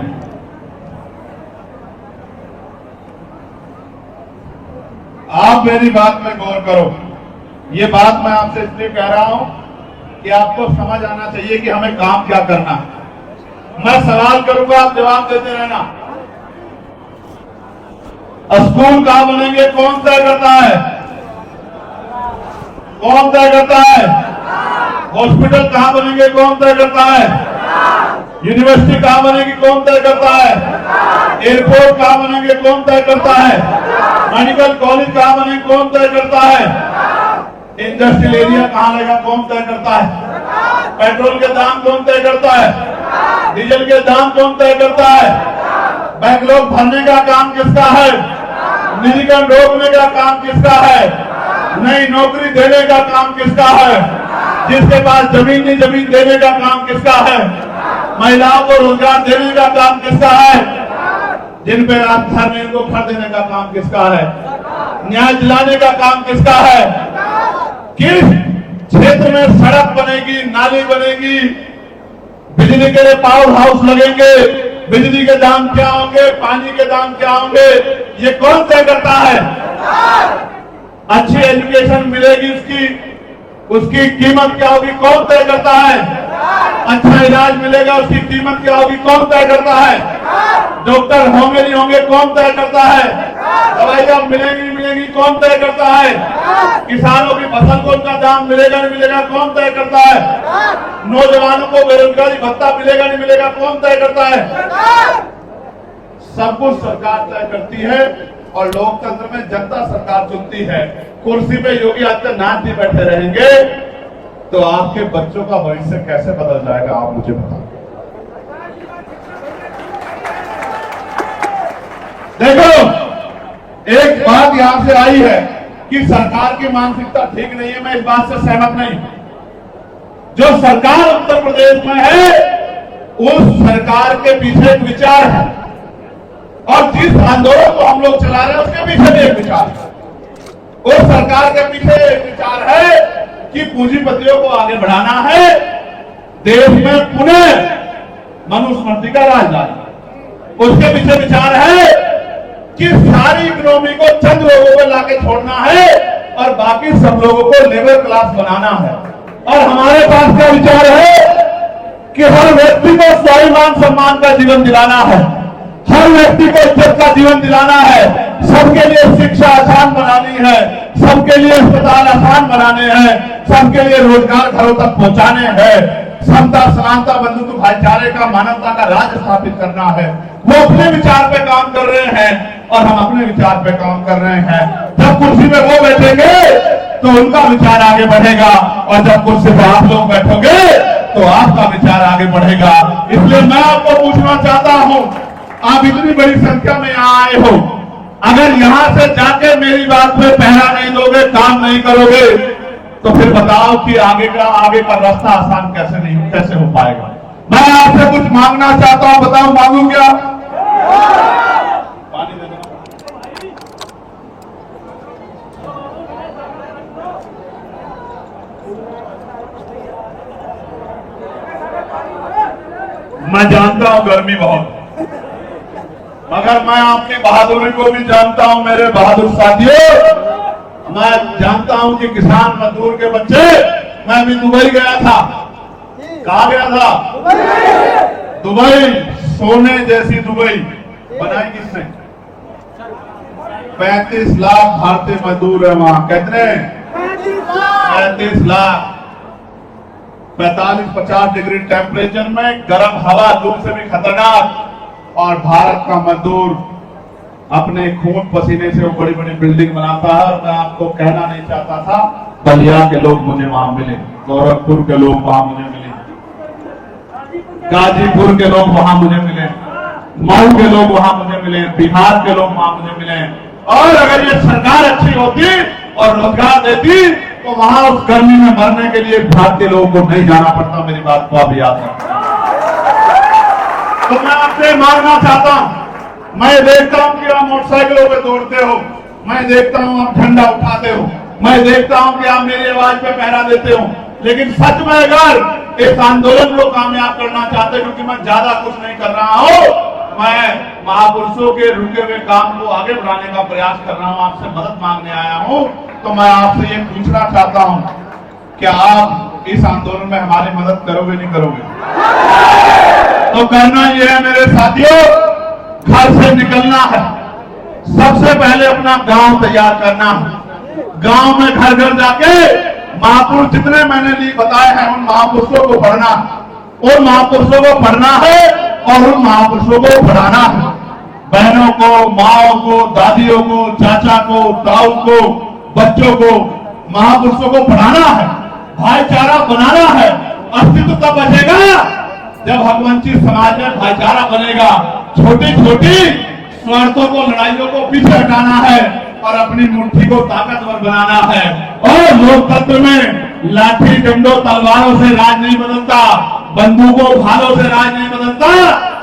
[SPEAKER 1] आप मेरी बात पे गौर करो। ये बात मैं आपसे इसलिए कह रहा हूं कि आपको समझ आना चाहिए कि हमें काम क्या करना है। मैं सवाल करूंगा, आप जवाब देते रहना। स्कूल कहां बनेंगे कौन तय करता है? कौन तय करता है? हॉस्पिटल कहां बनेंगे कौन तय करता है? यूनिवर्सिटी कहां बनेगी कौन तय करता है? एयरपोर्ट कहां बनेंगे कौन तय करता है? मेडिकल कॉलेज कहां बनेंगे कौन तय करता है? इंडस्ट्रियल एरिया कहां लगेगा कौन तय करता है? पेट्रोल के दाम कौन तय करता है? डीजल के दाम कौन तय करता है? बैंक लोग भरने का काम किसका है? निजीकरण रोकने का काम किसका है? नई नौकरी देने का काम किसका है? जिसके पास जमीन नहीं जमीन देने का काम किसका है? महिलाओं को रोजगार देने का काम किसका है? जिन पे राजस्थान में इनको घर देने का काम किसका है? न्याय दिलाने का काम किसका है? किस क्षेत्र में सड़क बनेगी, नाली बनेगी, बिजली के लिए पावर हाउस लगेंगे, बिजली के दाम क्या होंगे, पानी के दाम क्या होंगे, ये कौन तय करता है? अच्छी एजुकेशन मिलेगी उसकी कीमत क्या होगी, कौन तय करता है? अच्छा इलाज मिलेगा, उसकी कीमत क्या होगी, कौन तय करता है? डॉक्टर होंगे नहीं होंगे, कौन तय करता है? दवाइयां मिलेंगी मिलेंगी, कौन तय करता है? किसानों की फसल को उनका दाम मिलेगा नहीं मिलेगा, कौन तय करता है? नौजवानों को बेरोजगारी भत्ता मिलेगा नहीं मिलेगा, कौन तय करता है? सब कुछ सरकार तय करती है और लोकतंत्र में जनता सरकार चुनती है। कुर्सी पे योगी आदित्यनाथ जी बैठे रहेंगे तो आपके बच्चों का भविष्य कैसे बदल जाएगा, आप मुझे बताओ। देखो, एक बात यहां से आई है कि सरकार की मानसिकता ठीक नहीं है, मैं इस बात से सहमत नहीं। जो सरकार उत्तर प्रदेश में है उस सरकार के पीछे एक विचार है और जिस आंदोलन को हम लोग चला रहे हैं उसके पीछे भी एक विचार है। उस सरकार के पीछे एक विचार है कि पूंजीपतियों को आगे बढ़ाना है, देश में पुनः मनुस्मृति का राज लाना। उसके पीछे विचार है कि सारी इकोनॉमी को चंद लोगों को लाके छोड़ना है और बाकी सब लोगों को लेबर क्लास बनाना है। और हमारे पास क्या विचार है कि हर व्यक्ति को स्वाभिमान सम्मान का जीवन दिलाना है, हर व्यक्ति को इज्जत का जीवन दिलाना है, सबके लिए शिक्षा आसान बनानी है, सबके लिए अस्पताल आसान बनाने हैं, सबके लिए रोजगार घरों तक पहुंचाने हैं, समता समानता बंधुत्व भाईचारे का मानवता का राज स्थापित करना है। वो अपने विचार पे काम कर रहे हैं और हम अपने विचार पे काम कर रहे हैं। जब कुर्सी पे वो बैठेंगे तो उनका विचार आगे बढ़ेगा और जब कुर्सी पे आप लोग बैठोगे तो आपका विचार आगे बढ़ेगा। इसलिए मैं आपको पूछना चाहता हूं, आप इतनी बड़ी संख्या में यहाँ आए हो, अगर यहां से जाके मेरी बात पे पहरा नहीं दोगे, काम नहीं करोगे तो फिर बताओ कि आगे का रास्ता आसान कैसे हो पाएगा। मैं आपसे कुछ मांगना चाहता हूं, बताओ मांगू क्या? पानी दे दो। मैं जानता हूं गर्मी बहुत, मगर मैं आपकी बहादुरी को भी जानता हूं मेरे बहादुर साथियों। मैं जानता हूं कि किसान मजदूर के बच्चे, मैं भी दुबई गया था। कहां गया था? दुबई। सोने जैसी दुबई बनाई किसने? 35 लाख भारतीय मजदूर है वहां। कितने? 35 लाख। 45-50 डिग्री टेम्परेचर में गर्म हवा, धूप से भी खतरनाक, और भारत का मजदूर अपने खून पसीने से वो बड़ी बड़ी बिल्डिंग बनाता है। और मैं आपको कहना नहीं चाहता था, बलिया के लोग मुझे वहां मिले, गोरखपुर के लोग वहां मुझे मिले, गाजीपुर के लोग वहां मुझे मिले, मऊ के लोग वहां मुझे मिले, बिहार के लोग वहां मुझे मिले। और अगर ये सरकार अच्छी होती और रोजगार देती तो वहां उस गर्मी में मरने के लिए भारतीय लोगों को नहीं जाना पड़ता। मेरी बात को आप याद रखें। तो मैं आपसे मांगना चाहता हूं, मैं देखता हूं कि आप मोटरसाइकिलों पे दौड़ते हो, मैं देखता हूं आप झंडा उठाते हो, मैं देखता हूं कि आप मेरी आवाज पे पहरा देते हो, लेकिन सच में अगर इस आंदोलन को कामयाब करना चाहते, क्योंकि मैं ज्यादा कुछ नहीं कर रहा हूं, मैं महापुरुषों के रुके हुए काम को आगे बढ़ाने का प्रयास कर रहा हूं, आपसे मदद मांगने आया हूं। तो मैं आपसे ये पूछना चाहता हूं, क्या आप इस आंदोलन में हमारी मदद करोगे नहीं करोगे? तो करना ये है मेरे साथियों, घर से निकलना है, सबसे पहले अपना गांव तैयार करना है। गांव में घर घर जाके महापुरुष जितने मैंने बताए हैं उन महापुरुषों को पढ़ना, उन महापुरुषों को पढ़ना है और उन महापुरुषों को पढ़ाना है। बहनों को, माओं को, दादियों को, चाचा को, ताऊ को, बच्चों को, महापुरुषों को पढ़ाना है, भाईचारा बनाना है। अस्तित्व तब बचेगा जब हकवंचित समाज में भाईचारा बनेगा, छोटी छोटी स्वार्थों को, लड़ाइयों को पीछे हटाना है और अपनी मुट्ठी को ताकतवर बनाना है। और लोकतंत्र में लाठी डंडों तलवारों से राज नहीं बदलता, बंदूकों भालों से राज नहीं बदलता।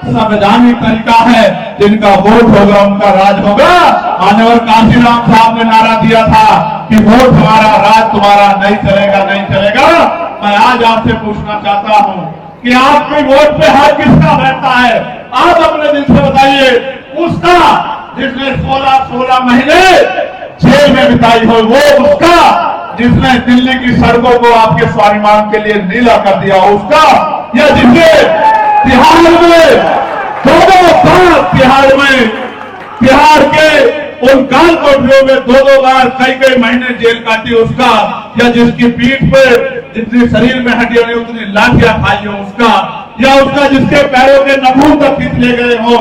[SPEAKER 1] संवैधानिक तरीका है, जिनका वोट होगा उनका राज होगा। माननीय काशीराम साहब ने नारा दिया था कि वोट हमारा, राज तुम्हारा, नहीं चलेगा, नहीं चलेगा। मैं आज आपसे पूछना चाहता हूं कि आपके वोट पे हाथ किसका बैठता है? आप अपने दिल से बताइए। उसका जिसने 16 महीने जेल में बिताई हो, वो उसका जिसने दिल्ली की सड़कों को आपके स्वाभिमान के लिए नीला कर दिया उसका, या जिसे तिहाड़ में तिहाड़ के उन काल कोठरियों में 2 बार कई महीने जेल काटी उसका, या जिसकी पीठ पे जितनी शरीर में हड्डियां नहीं उतनी लाठियां खाई हो उसका, या उसका जिसके पैरों के नखून तक खींच ले गए हो,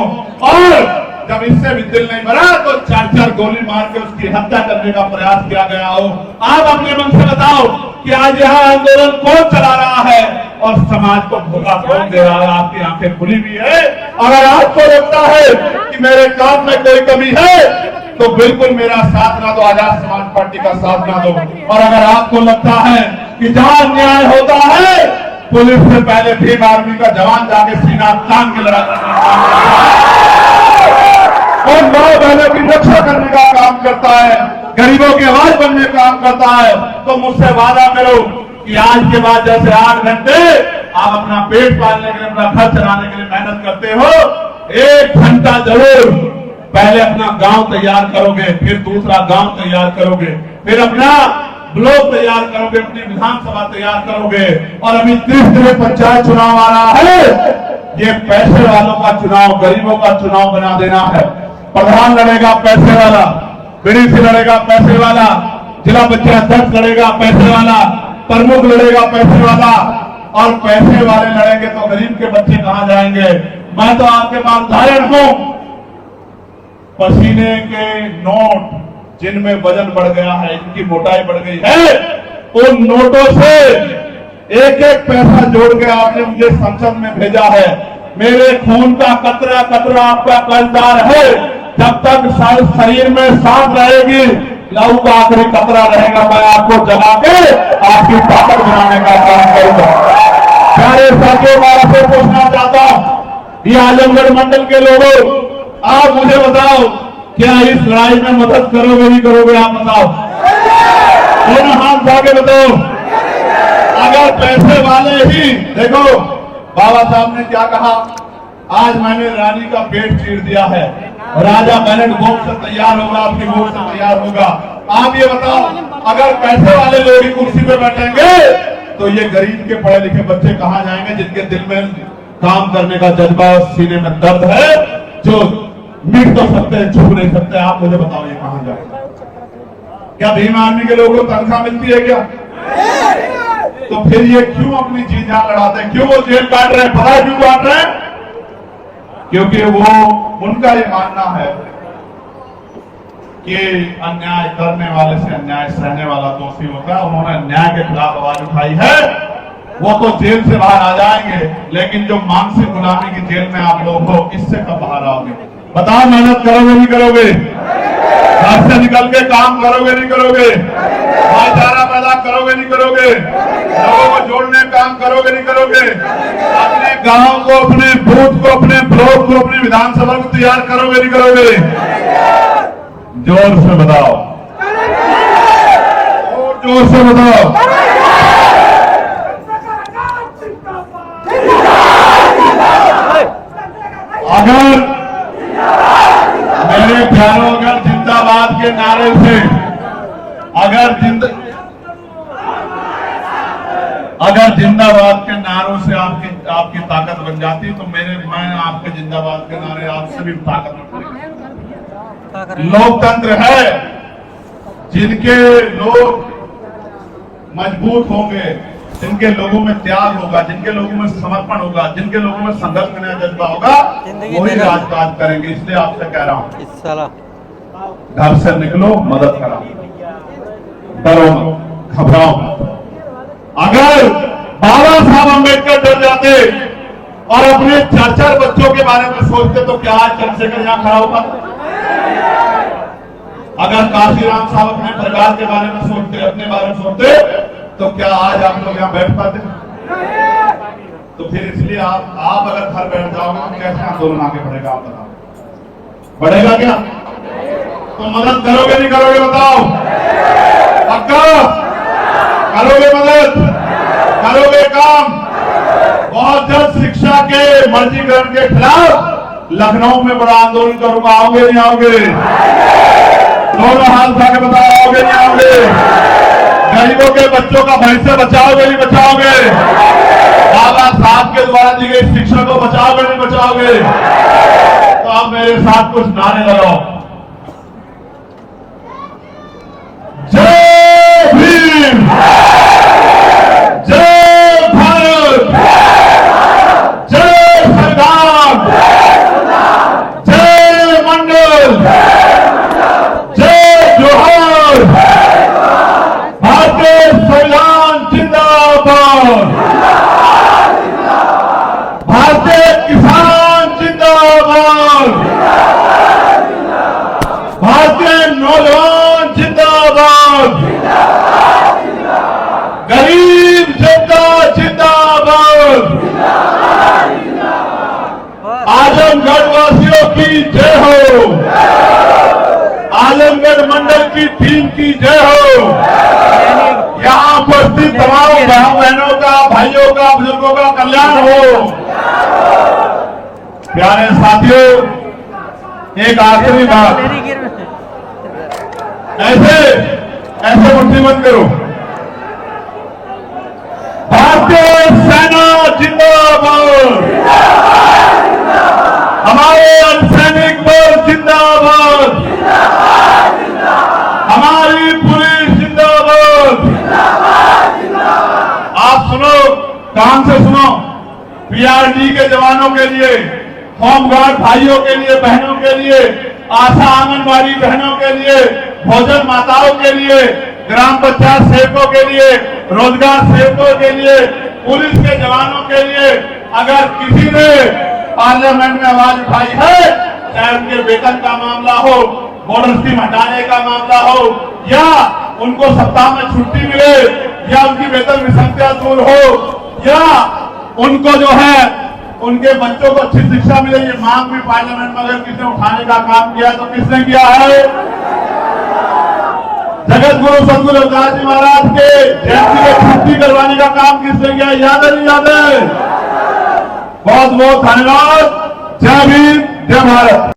[SPEAKER 1] और जब इससे भी दिल नहीं भरा तो 4 गोली मार के उसकी हत्या करने का प्रयास किया गया हो। आप अपने मन से बताओ कि आज यहाँ आंदोलन कौन चला रहा है और समाज को धोखा कौन दे रहा है? आपकी आंखें खुली भी है। अगर आपको लगता है कि मेरे काम में कोई कमी है तो बिल्कुल मेरा साथ ना दो, आजाद समाज पार्टी का साथ ना दो। और अगर आपको लगता है कि जहां अन्याय होता है पुलिस से पहले भीम आर्मी का जवान जाके सीना तान के लड़ा करता है और माँ बहनों की रक्षा करने का काम करता है, गरीबों की आवाज बनने का काम करता है, तो मुझसे वादा करो कि आज के बाद जैसे 8 घंटे आप अपना पेट पालने के लिए, अपना घर चलाने के लिए मेहनत करते हो, 1 घंटा जरूर पहले अपना गांव तैयार करोगे, फिर दूसरा गांव तैयार करोगे, फिर अपना ब्लॉक तैयार करोगे, अपनी विधानसभा तैयार करोगे। और अभी 30 पंचायत चुनाव आ रहा है, ये पैसे वालों का चुनाव, गरीबों का चुनाव बना देना है। प्रधान लड़ेगा पैसे वाला, बीडीसी लड़ेगा पैसे वाला, जिला पंचायत अध्यक्ष लड़ेगा पैसे वाला, प्रमुख लड़ेगा पैसे वाला, और पैसे वाले लड़ेंगे तो गरीब के बच्चे कहां जाएंगे? मैं तो आपके पास उदाहरण हूं, पसीने के नोट जिनमें वजन बढ़ गया है, इनकी मोटाई बढ़ गई है, उन नोटों से एक पैसा जोड़ के आपने मुझे संसद में भेजा है। मेरे खून का कतरा कतरा आपका कर्जदार है। जब तक शरीर में सांस रहेगी, लहू का आखिरी कतरा रहेगा, मैं आपको जगा के आपकी ताकत बनाने का काम करूंगा। प्यारे साथियों, मैं आपसे पूछना चाहता हूं, ये आजमगढ़ मंडल के लोगों, आप मुझे बताओ, क्या इस लड़ाई में मदद करोगे नहीं करोगे? आप बताओ, दोनों हाथ जाके बताओ। अगर पैसे वाले ही, देखो बाबा साहब ने क्या कहा, आज मैंने रानी का पेट चीर दिया है, राजा बैलेट गोप से तैयार होगा, आपकी गोप से तैयार होगा। आप ये बताओ, अगर पैसे वाले लोग ही कुर्सी पे बैठेंगे तो ये गरीब के पढ़े लिखे बच्चे कहां जाएंगे, जिनके दिल में काम करने का जज्बा, सीने में दर्द है, जो मिट तो सकते हैं, छू नहीं सकते? आप मुझे बताओ, ये कहां जाएंगे? क्या भीम आर्मी के लोगों को तनख्वाह मिलती है क्या? तो फिर ये क्यों अपनी जी जान लड़ाते हैं? क्यों वो जेल काट रहे हैं? पता है क्यों काट रहे हैं? क्योंकि वो, उनका ये मानना है कि अन्याय करने वाले से अन्याय सहने वाला दोषी होता है। उन्होंने अन्याय के खिलाफ आवाज उठाई है, वो तो जेल से बाहर आ जाएंगे, लेकिन जो मानसिक गुलामी की जेल में आप लोग हो, इससे कब बाहर आओगे? बताओ, मेहनत करोगे नहीं करोगे? घर से निकल के काम करोगे नहीं करोगे? भाईचारा पैदा करोगे नहीं करोगे? लोगों को जोड़ने का काम करोगे नहीं करोगे? अपने गांव को, अपने बूथ को, अपने ब्लॉक को, अपनी विधानसभा को तैयार करोगे नहीं करोगे? जोर से बताओ, और जोर से बताओ। अगर मेरे प्यारों, अगर जिंदाबाद के नारे से, अगर जिंदाबाद के नारों से आपकी ताकत बन जाती, तो मैं आपके जिंदाबाद के नारे आपसे भी ताकत बन। लोकतंत्र है, जिनके लोग मजबूत होंगे, जिनके लोगों में त्याग होगा, जिनके लोगों में समर्पण होगा, जिनके लोगों में संघर्ष करने का जज्बा होगा, वही राजकाज करेंगे। इसलिए आपसे कह रहा हूं, घर से निकलो, मदद कराओ, डरो मत, घबराओ मत। अगर बाबा साहब अम्बेडकर डर जाते और अपने 4-4 बच्चों के बारे में सोचते तो क्या आज चंद्रशेखर यहां खड़ा होता? अगर काशीराम साहब अपने परिवार के बारे में सोचते, अपने बारे में सोचते, तो क्या आज आप लोग यहां बैठ पाते? तो फिर इसलिए आप अगर घर बैठ जाओगे तो कैसे आंदोलन आगे बढ़ेगा? आप बताओ, बढ़ेगा क्या? तो मदद करोगे नहीं करोगे बताओ? पक्का करोगे मदद, करोगे काम? बहुत जल्द शिक्षा के मर्जीकरण के खिलाफ लखनऊ में बड़ा आंदोलन करूंगा, आओगे नहीं आओगे? दोनों हाथ उठा के बताओ, आओगे नहीं आओगे? गरीबों के बच्चों का भविष्य बचाओगे नहीं बचाओगे? बाबा साहब के द्वारा दी गई शिक्षा को बचाओगे नहीं बचाओगे? तो आप मेरे साथ कुछ नारे लगाओ। जय भीम, जय भारत, जय संविधान, जय मंडल, जय जोहर, भारतीय संविधान जिंदाबाद, भारतीय किसान जिंदाबाद, भारतीय नौजवान जिंदाबाद, गरीब जनता जिंदाबाद, आजमगढ़ वासियों की जय हो, आजमगढ़ मंडल की टीम की जय हो, यहाँ उपस्थित तमाम बहनों का, भाइयों का, बुजुर्गों का कल्याण हो। प्यारे साथियों, एक आखिरी बात, ऐसे मुट्ठी बंद करो। भारतीय सेना जिंदाबाद, हमारे अर्धसैनिक बल जिंदाबाद, हमारी पुलिस जिंदाबाद। आप सुनो, कान से सुनो, पीआरडी के जवानों के लिए, होमगार्ड भाइयों के लिए, बहनों के लिए, आशा आंगनबाड़ी बहनों के लिए, भोजन माताओं के लिए, ग्राम पंचायत सेवकों के लिए, रोजगार सेवकों के लिए, पुलिस के जवानों के लिए अगर किसी ने पार्लियामेंट में आवाज उठाई है, चाहे उनके वेतन का मामला हो, बॉर्डर स्कीम हटाने का मामला हो, या उनको सप्ताह में छुट्टी मिले, या उनकी वेतन विसंगतियां दूर हो, या उनको जो है उनके बच्चों को अच्छी शिक्षा मिले, ये मांग भी पार्लियामेंट में अगर किसी ने उठाने का काम किया तो किसने किया है? जगत गुरु सदगुरु रविदास जी महाराज के जयंती की छुट्टी करवाने का काम किसने किया? याद है नहीं याद है? बहुत बहुत धन्यवाद। जय भीम, जय भारत।